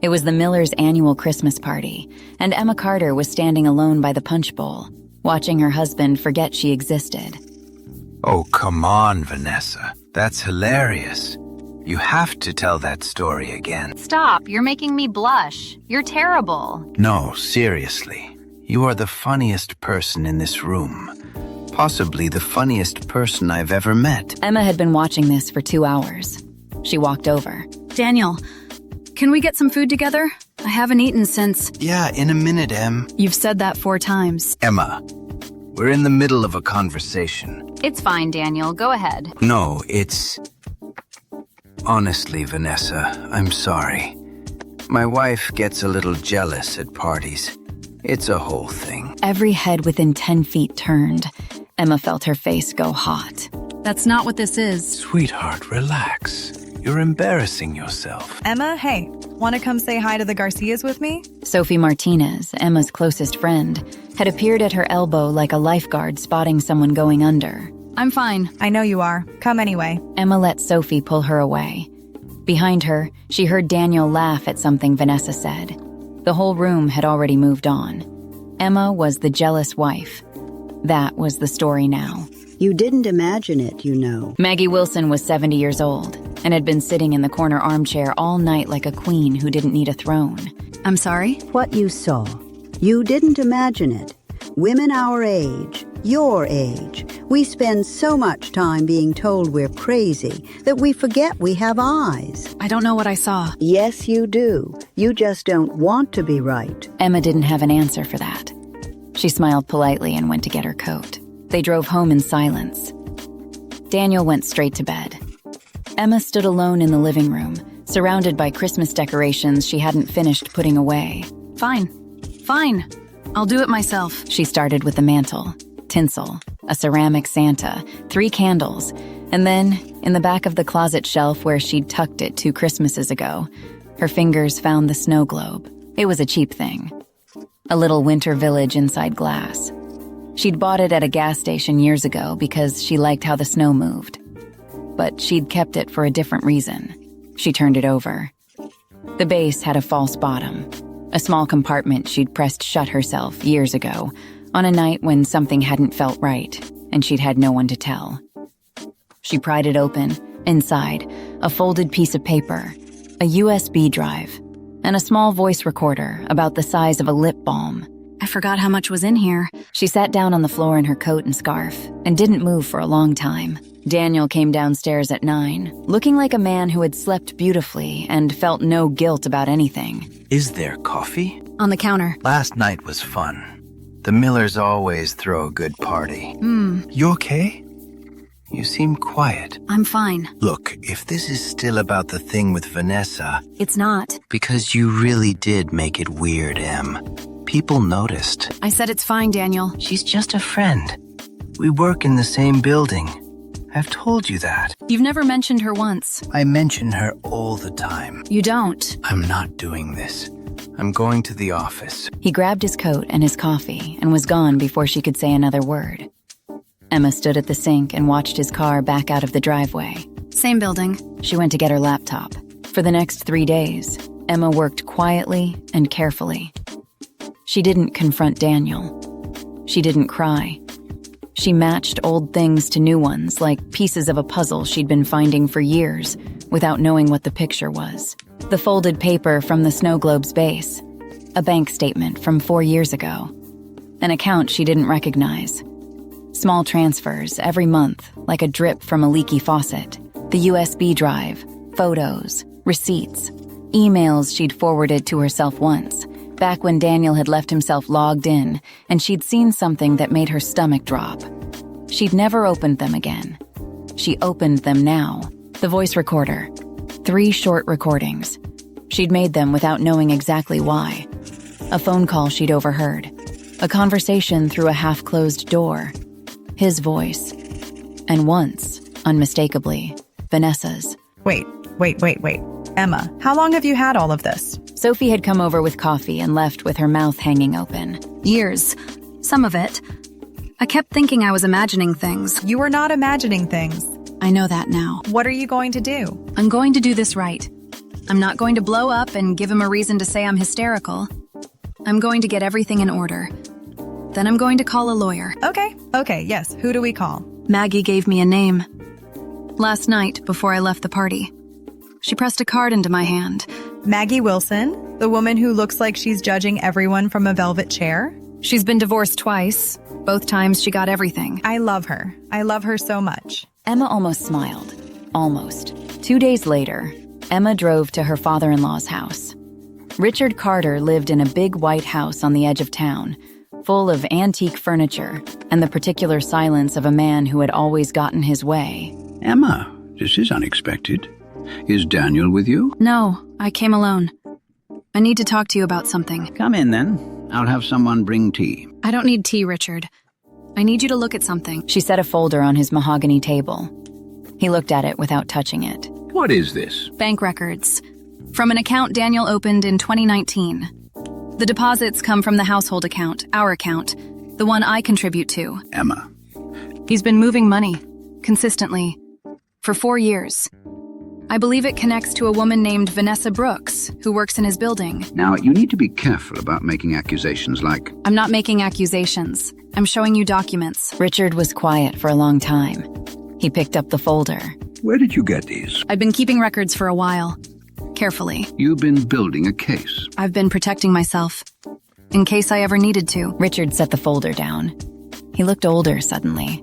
It was the Millers' annual Christmas party, and Emma Carter was standing alone by the punch bowl, watching her husband forget she existed. Oh, come on, Vanessa. That's hilarious. You have to tell that story again. Stop, you're making me blush. You're terrible. No, seriously. You are the funniest person in this room. Possibly the funniest person I've ever met. Emma had been watching this for 2 hours. She walked over. Daniel, can we get some food together? I haven't eaten since... Yeah, in a minute, Em. You've said that 4 times. Emma, we're in the middle of a conversation. It's fine, Daniel. Go ahead. No, it's... Honestly, Vanessa, I'm sorry. My wife gets a little jealous at parties. It's a whole thing. Every head within 10 feet turned. Emma felt her face go hot. That's not what this is. Sweetheart, relax. You're embarrassing yourself. Emma, hey, want to come say hi to the Garcias with me? Sophie Martinez, Emma's closest friend, had appeared at her elbow like a lifeguard spotting someone going under. I'm fine. I know you are. Come anyway. Emma let Sophie pull her away. Behind her, she heard Daniel laugh at something Vanessa said. The whole room had already moved on. Emma was the jealous wife. That was the story now. You didn't imagine it, you know. Maggie Wilson was 70 years old and had been sitting in the corner armchair all night like a queen who didn't need a throne. I'm sorry? What you saw. You didn't imagine it. Women our age, your age, we spend so much time being told we're crazy that we forget we have eyes. I don't know what I saw. Yes, you do. You just don't want to be right. Emma didn't have an answer for that. She smiled politely and went to get her coat. They drove home in silence. Daniel went straight to bed. Emma stood alone in the living room, surrounded by Christmas decorations she hadn't finished putting away. Fine. I'll do it myself. She started with the mantle, tinsel, a ceramic Santa, 3 candles, and then, in the back of the closet shelf where she'd tucked it 2 Christmases ago, her fingers found the snow globe. It was a cheap thing. A little winter village inside glass. She'd bought it at a gas station years ago because she liked how the snow moved. But she'd kept it for a different reason. She turned it over. The base had a false bottom, a small compartment she'd pressed shut herself years ago, on a night when something hadn't felt right, and she'd had no one to tell. She pried it open. Inside, a folded piece of paper, a USB drive, and a small voice recorder about the size of a lip balm. I forgot how much was in here. She sat down on the floor in her coat and scarf and didn't move for a long time. Daniel came downstairs at 9, looking like a man who had slept beautifully and felt no guilt about anything. Is there coffee? On the counter. Last night was fun. The Millers always throw a good party. You okay? You seem quiet. I'm fine. Look, if this is still about the thing with Vanessa... It's not. Because you really did make it weird, Em. People noticed. I said it's fine, Daniel. She's just a friend. We work in the same building. I've told you that. You've never mentioned her once. I mention her all the time. You don't. I'm not doing this. I'm going to the office. He grabbed his coat and his coffee and was gone before she could say another word. Emma stood at the sink and watched his car back out of the driveway. Same building. She went to get her laptop. For the next 3 days, Emma worked quietly and carefully. She didn't confront Daniel. She didn't cry. She matched old things to new ones, like pieces of a puzzle she'd been finding for years, without knowing what the picture was. The folded paper from the snow globe's base. A bank statement from 4 years ago. An account she didn't recognize. Small transfers every month, like a drip from a leaky faucet. The USB drive, photos, receipts, emails she'd forwarded to herself once, back when Daniel had left himself logged in, and she'd seen something that made her stomach drop. She'd never opened them again. She opened them now. The voice recorder. 3 short recordings. She'd made them without knowing exactly why. A phone call she'd overheard. A conversation through a half-closed door. His voice. And once, unmistakably, Vanessa's. Wait. Emma, how long have you had all of this? Sophie had come over with coffee and left with her mouth hanging open. Years. Some of it. I kept thinking I was imagining things. You were not imagining things. I know that now. What are you going to do? I'm going to do this right. I'm not going to blow up and give him a reason to say I'm hysterical. I'm going to get everything in order. Then I'm going to call a lawyer. Okay, yes. Who do we call? Maggie gave me a name. Last night, before I left the party, she pressed a card into my hand. Maggie Wilson, the woman who looks like she's judging everyone from a velvet chair? She's been divorced twice. Both times she got everything. I love her. I love her so much. Emma almost smiled. Almost. 2 days later, Emma drove to her father-in-law's house. Richard Carter lived in a big white house on the edge of town, full of antique furniture and the particular silence of a man who had always gotten his way. Emma, this is unexpected. Is Daniel with you? No, I came alone. I need to talk to you about something. Come in then. I'll have someone bring tea. I don't need tea, Richard. I need you to look at something. She set a folder on his mahogany table. He looked at it without touching it. What is this? Bank records. From an account Daniel opened in 2019. The deposits come from the household account, our account, the one I contribute to. Emma. He's been moving money, consistently, for 4 years. I believe it connects to a woman named Vanessa Brooks, who works in his building. Now, you need to be careful about making accusations like... I'm not making accusations. I'm showing you documents. Richard was quiet for a long time. He picked up the folder. Where did you get these? I've been keeping records for a while. Carefully. You've been building a case. I've been protecting myself, in case I ever needed to. Richard set the folder down. He looked older suddenly,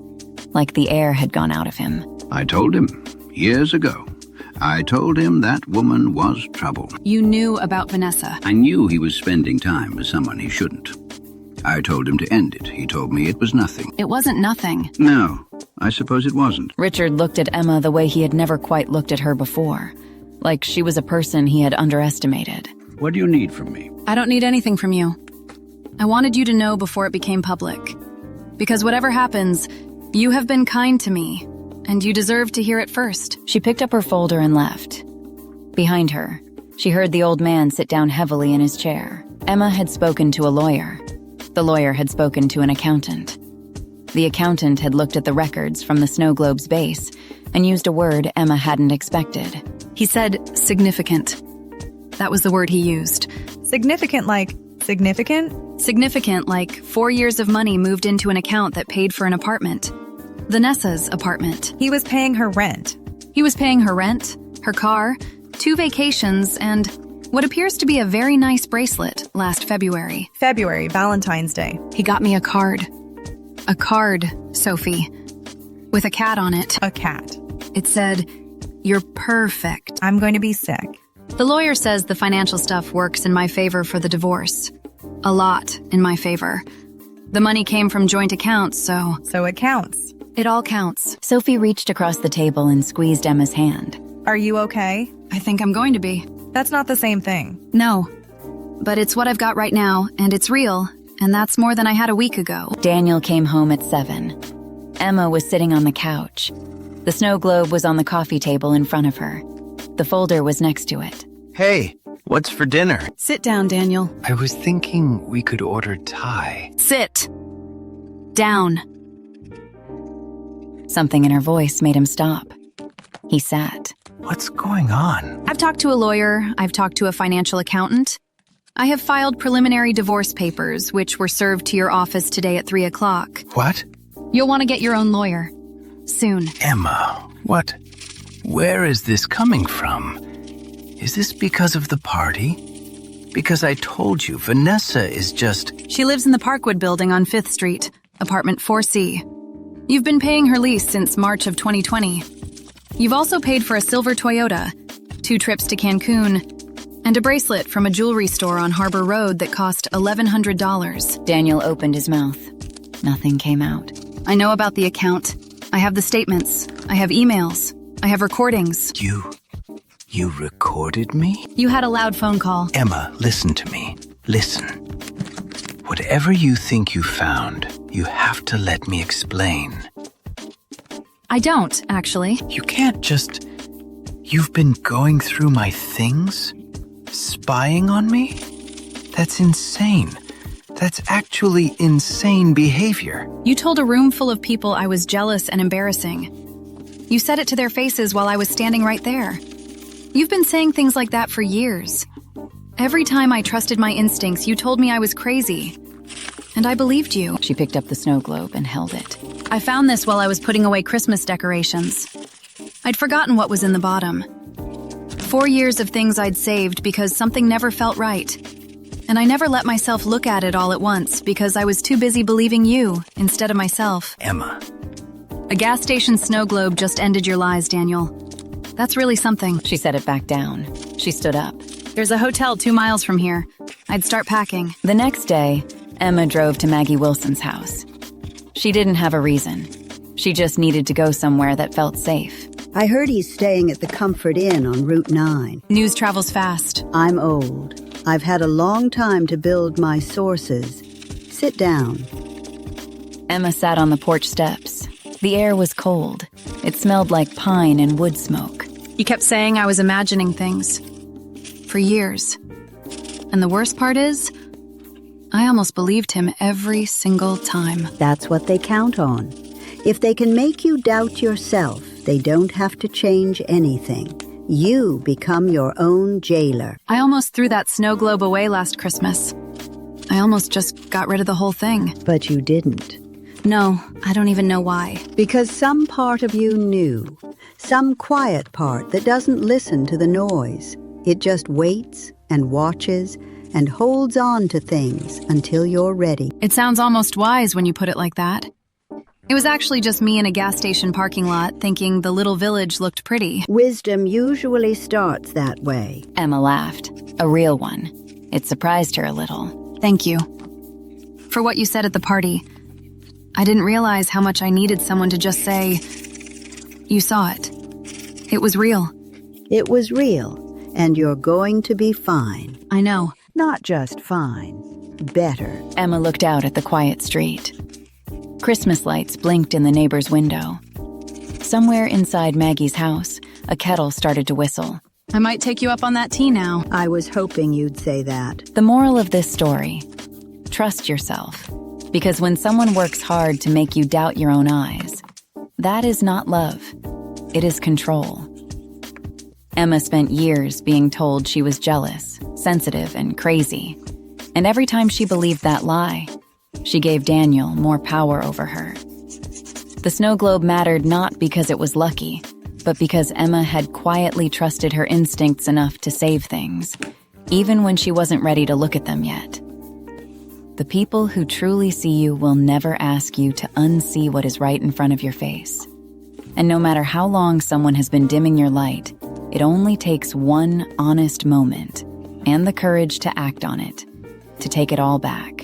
like the air had gone out of him. I told him, years ago. I told him that woman was trouble. You knew about Vanessa. I knew he was spending time with someone he shouldn't. I told him to end it. He told me it was nothing. It wasn't nothing. No, I suppose it wasn't. Richard looked at Emma the way he had never quite looked at her before, like she was a person he had underestimated. What do you need from me? I don't need anything from you. I wanted you to know before it became public. Because whatever happens, you have been kind to me, and you deserve to hear it first. She picked up her folder and left. Behind her, she heard the old man sit down heavily in his chair. Emma had spoken to a lawyer. The lawyer had spoken to an accountant. The accountant had looked at the records from the snow globe's base and used a word Emma hadn't expected. He said significant. That was the word he used. Significant like significant? Significant like 4 years of money moved into an account that paid for an apartment. Vanessa's apartment. He was paying her rent. He was paying her rent, her car, 2 vacations, and what appears to be a very nice bracelet last February. February, Valentine's Day. He got me a card. A card, Sophie, with a cat on it. A cat. It said, "You're perfect." I'm going to be sick. The lawyer says the financial stuff works in my favor for the divorce. A lot in my favor. The money came from joint accounts, so... So it counts. It all counts. Sophie reached across the table and squeezed Emma's hand. Are you okay? I think I'm going to be. That's not the same thing. No. But it's what I've got right now, and it's real, and that's more than I had a week ago. Daniel came home at 7. Emma was sitting on the couch. The snow globe was on the coffee table in front of her. The folder was next to it. Hey, what's for dinner? Sit down, Daniel. I was thinking we could order Thai. Sit. Down. Something in her voice made him stop. He sat. What's going on? I've talked to a lawyer. I've talked to a financial accountant. I have filed preliminary divorce papers, which were served to your office today at 3 o'clock. What? You'll want to get your own lawyer. Soon. Emma, what? Where is this coming from? Is this because of the party? Because I told you, Vanessa is just... She lives in the Parkwood building on 5th Street, apartment 4C. You've been paying her lease since March of 2020. You've also paid for a silver Toyota, 2 trips to Cancun, and a bracelet from a jewelry store on Harbor Road that cost $1,100. Daniel opened his mouth. Nothing came out. I know about the account. I have the statements. I have emails. I have recordings. You recorded me? You had a loud phone call. Emma, listen to me. Listen. Whatever you think you found, you have to let me explain. I don't, actually. You can't just... You've been going through my things? Spying on me? That's insane. That's actually insane behavior. You told a room full of people I was jealous and embarrassing. You said it to their faces while I was standing right there. You've been saying things like that for years. Every time I trusted my instincts, you told me I was crazy. And I believed you. She picked up the snow globe and held it. I found this while I was putting away Christmas decorations. I'd forgotten what was in the bottom. 4 years of things I'd saved because something never felt right. And I never let myself look at it all at once because I was too busy believing you instead of myself. Emma. A gas station snow globe just ended your lies, Daniel. That's really something. She set it back down. She stood up. There's a hotel 2 miles from here. I'd start packing. The next day, Emma drove to Maggie Wilson's house. She didn't have a reason. She just needed to go somewhere that felt safe. I heard he's staying at the Comfort Inn on Route 9. News travels fast. I'm old. I've had a long time to build my sources. Sit down. Emma sat on the porch steps. The air was cold. It smelled like pine and wood smoke. You kept saying I was imagining things. For years. And the worst part is, I almost believed him every single time. That's what they count on. If they can make you doubt yourself, they don't have to change anything. You become your own jailer. I almost threw that snow globe away last Christmas. I almost just got rid of the whole thing. But you didn't. No, I don't even know why. Because some part of you knew. Some quiet part that doesn't listen to the noise. It just waits and watches and holds on to things until you're ready. It sounds almost wise when you put it like that. It was actually just me in a gas station parking lot thinking the little village looked pretty. Wisdom usually starts that way. Emma laughed. A real one. It surprised her a little. Thank you. For what you said at the party. I didn't realize how much I needed someone to just say, you saw it. It was real. It was real, and you're going to be fine. I know. Not just fine. Better. Emma looked out at the quiet street. Christmas lights blinked in the neighbor's window. Somewhere inside Maggie's house, a kettle started to whistle. I might take you up on that tea now. I was hoping you'd say that. The moral of this story: trust yourself. Because when someone works hard to make you doubt your own eyes, that is not love. It is control. Emma spent years being told she was jealous, sensitive, and crazy. And every time she believed that lie, she gave Daniel more power over her. The snow globe mattered not because it was lucky, but because Emma had quietly trusted her instincts enough to save things, even when she wasn't ready to look at them yet. The people who truly see you will never ask you to unsee what is right in front of your face. And no matter how long someone has been dimming your light, it only takes one honest moment and the courage to act on it, to take it all back.